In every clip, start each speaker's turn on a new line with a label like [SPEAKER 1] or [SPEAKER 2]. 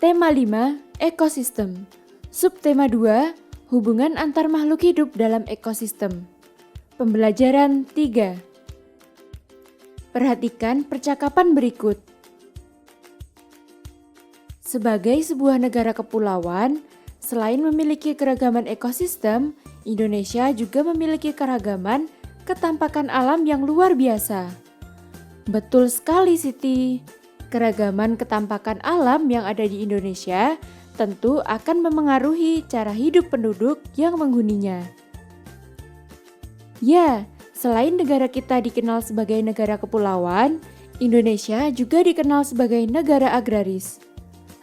[SPEAKER 1] Tema 5, ekosistem. Subtema 2, hubungan antar makhluk hidup dalam ekosistem. Pembelajaran 3. Perhatikan percakapan berikut. Sebagai sebuah negara kepulauan, selain memiliki keragaman ekosistem, Indonesia juga memiliki keragaman ketampakan alam yang luar biasa. Betul sekali, Siti. Keragaman ketampakan alam yang ada di Indonesia tentu akan memengaruhi cara hidup penduduk yang menghuninya. Ya, selain negara kita dikenal sebagai negara kepulauan, Indonesia juga dikenal sebagai negara agraris.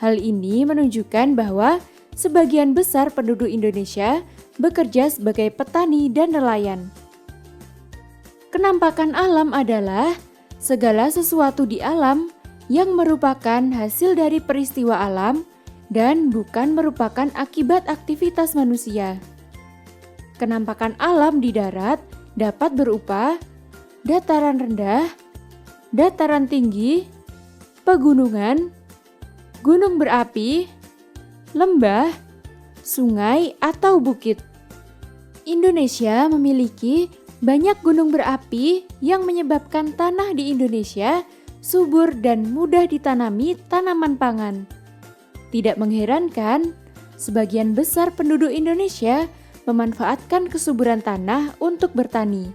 [SPEAKER 1] Hal ini menunjukkan bahwa sebagian besar penduduk Indonesia bekerja sebagai petani dan nelayan. Kenampakan alam adalah segala sesuatu di alam yang merupakan hasil dari peristiwa alam dan bukan merupakan akibat aktivitas manusia. Kenampakan alam di darat dapat berupa dataran rendah, dataran tinggi, pegunungan, gunung berapi, lembah, sungai atau bukit. Indonesia memiliki banyak gunung berapi yang menyebabkan tanah di Indonesia subur dan mudah ditanami tanaman pangan. Tidak mengherankan, sebagian besar penduduk Indonesia memanfaatkan kesuburan tanah untuk bertani.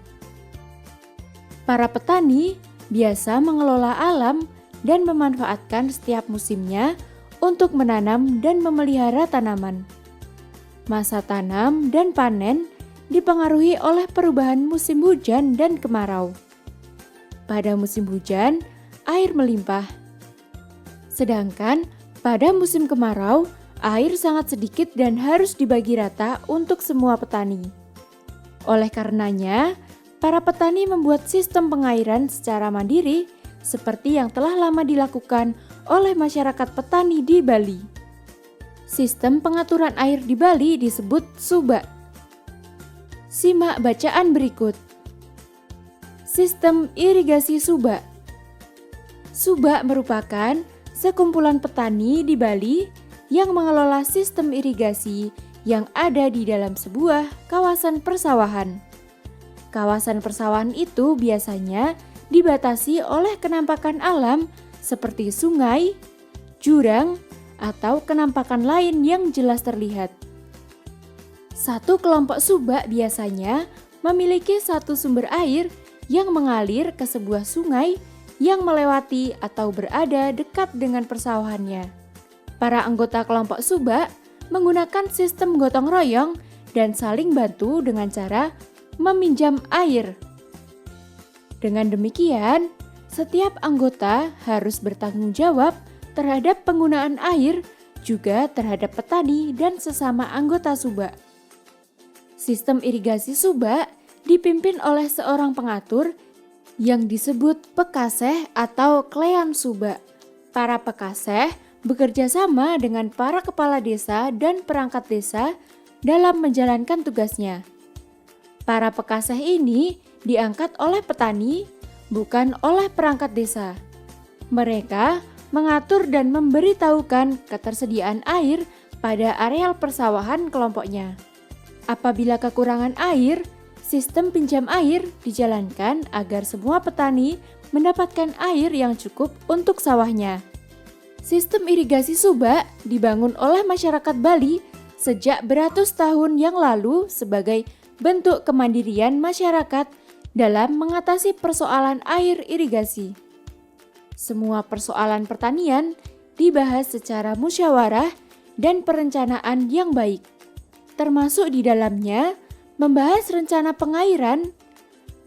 [SPEAKER 1] Para petani biasa mengelola alam dan memanfaatkan setiap musimnya untuk menanam dan memelihara tanaman. Masa tanam dan panen dipengaruhi oleh perubahan musim hujan dan kemarau. Pada musim hujan, air melimpah. Sedangkan pada musim kemarau, air sangat sedikit dan harus dibagi rata untuk semua petani. Oleh karenanya, para petani membuat sistem pengairan secara mandiri seperti yang telah lama dilakukan oleh masyarakat petani di Bali. Sistem pengaturan air di Bali disebut Subak. Simak bacaan berikut. Sistem irigasi Subak. Subak merupakan sekumpulan petani di Bali yang mengelola sistem irigasi yang ada di dalam sebuah kawasan persawahan. Kawasan persawahan itu biasanya dibatasi oleh kenampakan alam seperti sungai, jurang, atau kenampakan lain yang jelas terlihat. Satu kelompok subak biasanya memiliki satu sumber air yang mengalir ke sebuah sungai yang melewati atau berada dekat dengan persawahannya. Para anggota kelompok subak menggunakan sistem gotong royong dan saling bantu dengan cara meminjam air. Dengan demikian, setiap anggota harus bertanggung jawab terhadap penggunaan air, juga terhadap petani dan sesama anggota subak. Sistem irigasi subak dipimpin oleh seorang pengatur yang disebut pekaseh atau klean subak. Para pekaseh bekerja sama dengan para kepala desa dan perangkat desa dalam menjalankan tugasnya. Para pekaseh ini diangkat oleh petani, bukan oleh perangkat desa. Mereka mengatur dan memberitahukan ketersediaan air pada areal persawahan kelompoknya. Apabila kekurangan air, sistem pinjam air dijalankan agar semua petani mendapatkan air yang cukup untuk sawahnya. Sistem irigasi subak dibangun oleh masyarakat Bali sejak beratus tahun yang lalu sebagai bentuk kemandirian masyarakat dalam mengatasi persoalan air irigasi. Semua persoalan pertanian dibahas secara musyawarah dan perencanaan yang baik, termasuk di dalamnya membahas rencana pengairan,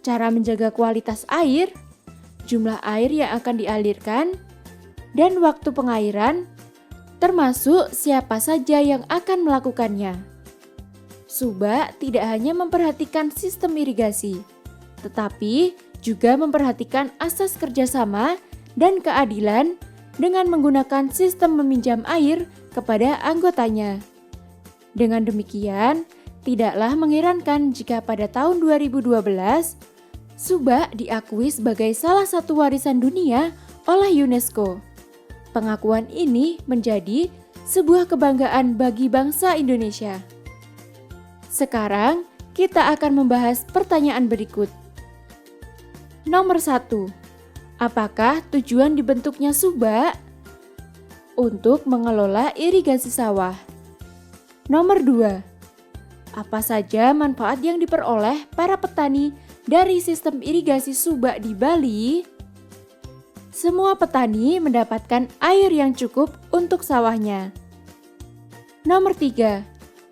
[SPEAKER 1] cara menjaga kualitas air, jumlah air yang akan dialirkan, dan waktu pengairan, termasuk siapa saja yang akan melakukannya. Subak tidak hanya memperhatikan sistem irigasi, tetapi juga memperhatikan asas kerjasama dan keadilan dengan menggunakan sistem meminjam air kepada anggotanya. Dengan demikian, tidaklah mengherankan jika pada tahun 2012, Subak diakui sebagai salah satu warisan dunia oleh UNESCO. Pengakuan ini menjadi sebuah kebanggaan bagi bangsa Indonesia. Sekarang kita akan membahas pertanyaan berikut. Nomor 1. Apakah tujuan dibentuknya Subak? Untuk mengelola irigasi sawah. Nomor 2. Apa saja manfaat yang diperoleh para petani dari sistem irigasi Subak di Bali? Semua petani mendapatkan air yang cukup untuk sawahnya. Nomor 3.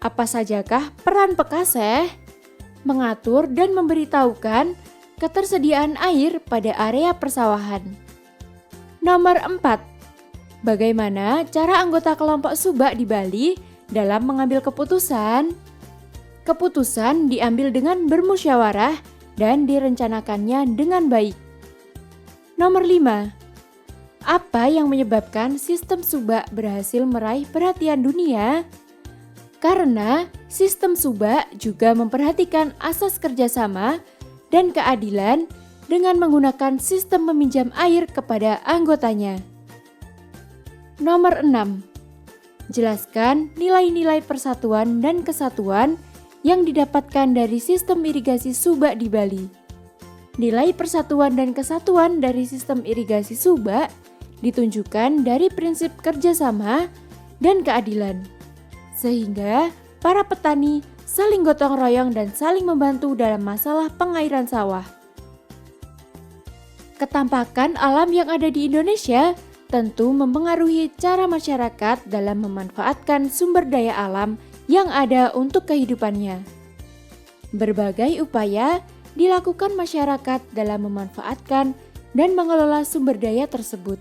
[SPEAKER 1] Apa sajakah peran Pekaseh? Mengatur dan memberitahukan ketersediaan air pada area persawahan. Nomor 4. Bagaimana cara anggota kelompok Subak di Bali dalam mengambil keputusan? Keputusan diambil dengan bermusyawarah dan direncanakannya dengan baik. Nomor 5. Apa yang menyebabkan sistem Subak berhasil meraih perhatian dunia? Karena sistem Subak juga memperhatikan asas kerjasama dan keadilan dengan menggunakan sistem meminjam air kepada anggotanya. Nomor 6. Jelaskan nilai-nilai persatuan dan kesatuan yang didapatkan dari sistem irigasi Subak di Bali. Nilai persatuan dan kesatuan dari sistem irigasi Subak ditunjukkan dari prinsip kerjasama dan keadilan, sehingga para petani saling gotong royong dan saling membantu dalam masalah pengairan sawah. Ketampakan alam yang ada di Indonesia tentu mempengaruhi cara masyarakat dalam memanfaatkan sumber daya alam yang ada untuk kehidupannya. Berbagai upaya dilakukan masyarakat dalam memanfaatkan dan mengelola sumber daya tersebut.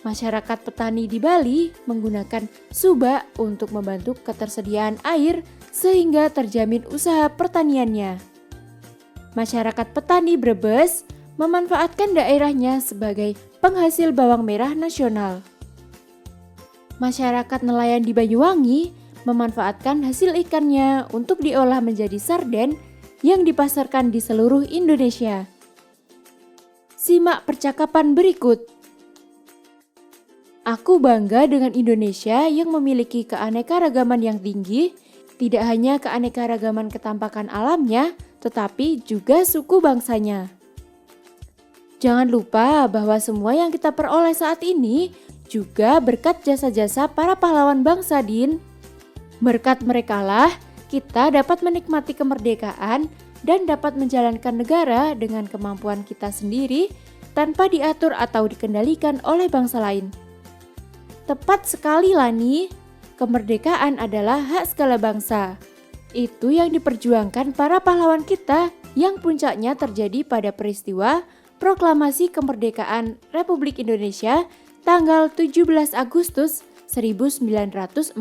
[SPEAKER 1] Masyarakat petani di Bali menggunakan Subak untuk membantu ketersediaan air sehingga terjamin usaha pertaniannya. Masyarakat petani Brebes memanfaatkan daerahnya sebagai penghasil bawang merah nasional. Masyarakat nelayan di Banyuwangi memanfaatkan hasil ikannya untuk diolah menjadi sarden yang dipasarkan di seluruh Indonesia. Simak percakapan berikut. Aku bangga dengan Indonesia yang memiliki keanekaragaman yang tinggi, tidak hanya keanekaragaman ketampakan alamnya, tetapi juga suku bangsanya. Jangan lupa bahwa semua yang kita peroleh saat ini juga berkat jasa-jasa para pahlawan bangsa, Din. Berkat merekalah kita dapat menikmati kemerdekaan dan dapat menjalankan negara dengan kemampuan kita sendiri tanpa diatur atau dikendalikan oleh bangsa lain. Tepat sekali, Lani. Kemerdekaan adalah hak segala bangsa. Itu yang diperjuangkan para pahlawan kita yang puncaknya terjadi pada peristiwa Proklamasi Kemerdekaan Republik Indonesia tanggal 17 Agustus 1945.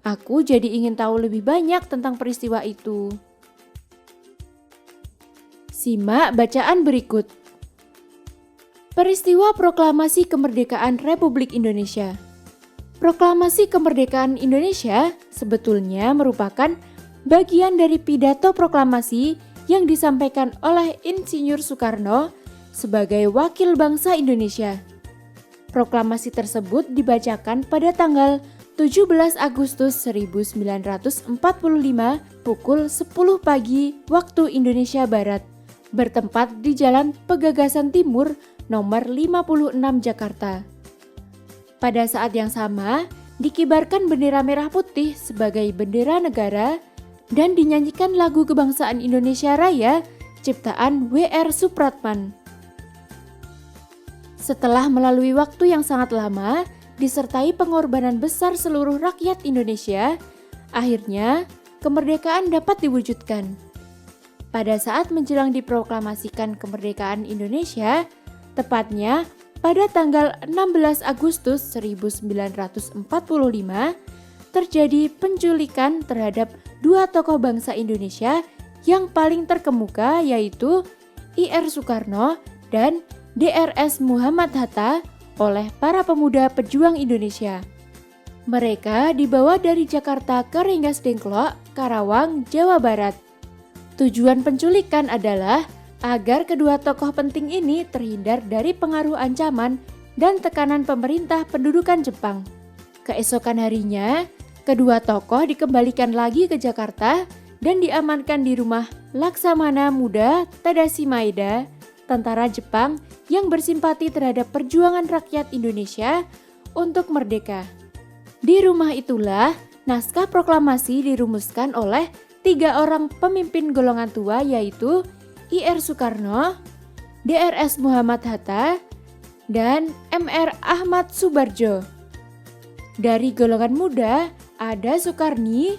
[SPEAKER 1] Aku jadi ingin tahu lebih banyak tentang peristiwa itu. Simak bacaan berikut. Peristiwa Proklamasi Kemerdekaan Republik Indonesia. Proklamasi Kemerdekaan Indonesia sebetulnya merupakan bagian dari pidato proklamasi yang disampaikan oleh Insinyur Soekarno sebagai wakil bangsa Indonesia. Proklamasi tersebut dibacakan pada tanggal 17 Agustus 1945 pukul 10 pagi waktu Indonesia Barat, bertempat di Jalan Pegagasan Timur nomor 56 Jakarta. Pada saat yang sama, dikibarkan bendera merah putih sebagai bendera negara dan dinyanyikan lagu kebangsaan Indonesia Raya ciptaan W.R. Supratman. Setelah melalui waktu yang sangat lama, disertai pengorbanan besar seluruh rakyat Indonesia, akhirnya kemerdekaan dapat diwujudkan. Pada saat menjelang diproklamasikan kemerdekaan Indonesia, tepatnya pada tanggal 16 Agustus 1945, terjadi penculikan terhadap dua tokoh bangsa Indonesia yang paling terkemuka, yaitu I.R. Soekarno dan D.R.S. Muhammad Hatta oleh para pemuda pejuang Indonesia. Mereka dibawa dari Jakarta ke Rengas Dengklok, Karawang, Jawa Barat. Tujuan penculikan adalah agar kedua tokoh penting ini terhindar dari pengaruh ancaman dan tekanan pemerintah pendudukan Jepang. Keesokan harinya, kedua tokoh dikembalikan lagi ke Jakarta dan diamankan di rumah Laksamana Muda Tadashi Maeda, tentara Jepang yang bersimpati terhadap perjuangan rakyat Indonesia untuk merdeka. Di rumah itulah naskah proklamasi dirumuskan oleh 3 orang pemimpin golongan tua, yaitu Ir Soekarno, Drs Muhammad Hatta, dan Mr Ahmad Soebardjo. Dari golongan muda ada Soekarni,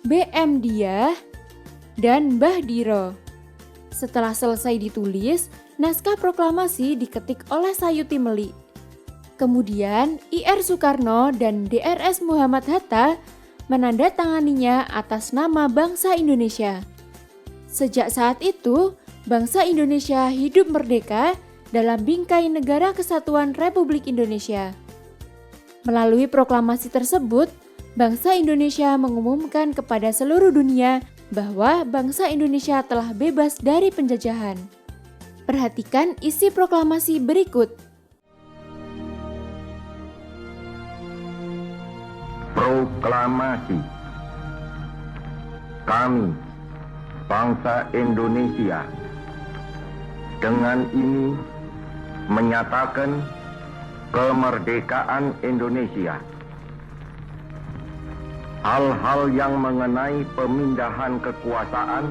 [SPEAKER 1] BM Diah, dan Mbah Diro. Setelah selesai ditulis, naskah proklamasi diketik oleh Sayuti Meli. Kemudian Ir Soekarno dan Drs Muhammad Hatta menandatanganinya atas nama bangsa Indonesia. Sejak saat itu, bangsa Indonesia hidup merdeka dalam bingkai Negara Kesatuan Republik Indonesia. Melalui proklamasi tersebut, bangsa Indonesia mengumumkan kepada seluruh dunia bahwa bangsa Indonesia telah bebas dari penjajahan. Perhatikan isi proklamasi berikut.
[SPEAKER 2] Proklamasi. Kami, bangsa Indonesia, dengan ini menyatakan kemerdekaan Indonesia. Hal-hal yang mengenai pemindahan kekuasaan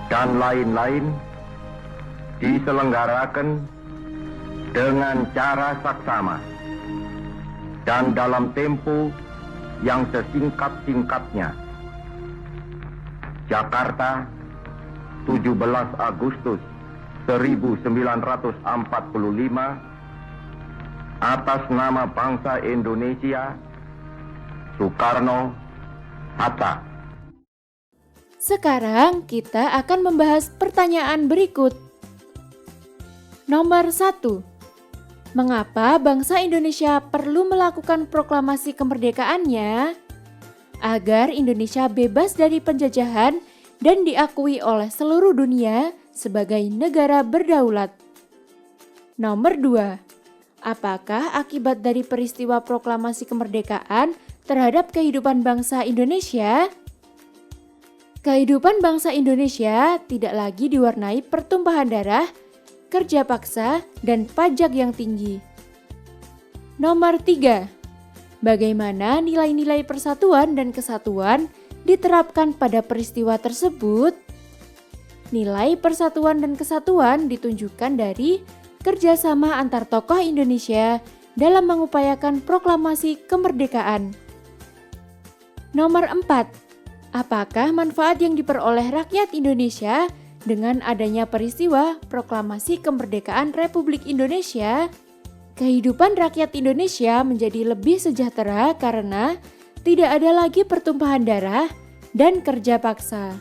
[SPEAKER 2] dan lain-lain diselenggarakan dengan cara saksama dan dalam tempo yang sesingkat-singkatnya. Jakarta, 17 Agustus 1945, atas nama bangsa Indonesia, Soekarno, Hatta.
[SPEAKER 1] Sekarang kita akan membahas pertanyaan berikut. Nomor 1. Mengapa bangsa Indonesia perlu melakukan proklamasi kemerdekaannya? Agar Indonesia bebas dari penjajahan dan diakui oleh seluruh dunia sebagai negara berdaulat. Nomor 2. Apakah akibat dari peristiwa proklamasi kemerdekaan terhadap kehidupan bangsa Indonesia? Kehidupan bangsa Indonesia tidak lagi diwarnai pertumpahan darah, kerja paksa, dan pajak yang tinggi. Nomor 3. Bagaimana nilai-nilai persatuan dan kesatuan diterapkan pada peristiwa tersebut? Nilai persatuan dan kesatuan ditunjukkan dari kerjasama antar tokoh Indonesia dalam mengupayakan proklamasi kemerdekaan. Nomor 4. Apakah manfaat yang diperoleh rakyat Indonesia dengan adanya peristiwa proklamasi kemerdekaan Republik Indonesia? Kehidupan rakyat Indonesia menjadi lebih sejahtera karena tidak ada lagi pertumpahan darah dan kerja paksa.